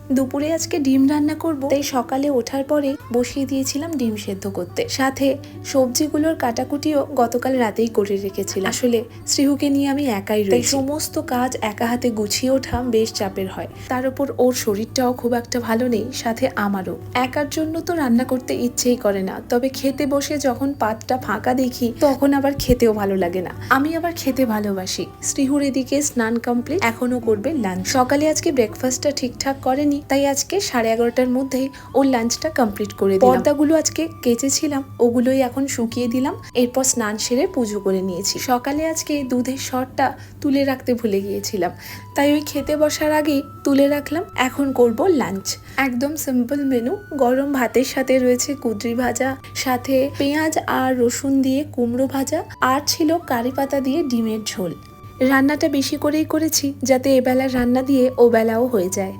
দুপুরে আজকে ডিম রান্না করব, তাই সকালে ওঠার পরে বসিয়ে দিয়েছিলাম ডিম সেদ্ধ করতে। সাথে সবজিগুলোর কাটাকুটিও গতকাল রাতেই করে রেখেছিলাম। আসলে শ্রীহুকে নিয়ে আমি একাই রয়েছি, তাই সমস্ত কাজ একা হাতে গুছিয়ে ওঠা বেশ চাপের হয়। তার উপর ওর শরীরটাও খুব একটা ভালো নেই, সাথে আমারও। একার জন্য তো রান্না করতে ইচ্ছেই করে না, তবে খেতে বসে যখন পাতটা ফাঁকা দেখি তখন আবার খেতেও ভালো লাগে না। আমি আবার খেতে ভালোবাসি। শ্রীহুর এদিকে স্নান কমপ্লিট, এখনো করবে লাঞ্চ। সকালে আজকে ব্রেকফাস্টটা ঠিকঠাক করেনি, তাই আজকে 11:30টার মধ্যেই ওর লাঞ্চটা কমপ্লিট করে দিলাম। পর্দাগুলো আজকে কেচেছিলাম, ওগুলোই এখন শুকিয়ে দিলাম। এরপর স্নান সেরে পুজো করে নিয়েছি। সকালে আজকে দুধের সরটা তুলে রাখতে ভুলে গিয়েছিলাম, তাই ওই খেতে বসার আগেই তুলে রাখলাম। এখন করব লাঞ্চ, একদম সিম্পল মেনু। গরম ভাতের সাথে রয়েছে কুদরি ভাজা, সাথে পেঁয়াজ আর রসুন দিয়ে কুমড়ো ভাজা, আর ছিল কারি পাতা দিয়ে ডিমের ঝোল। রান্নাটা বেশি করেই করেছি যাতে এবেলার রান্না দিয়ে ও বেলাও হয়ে যায়।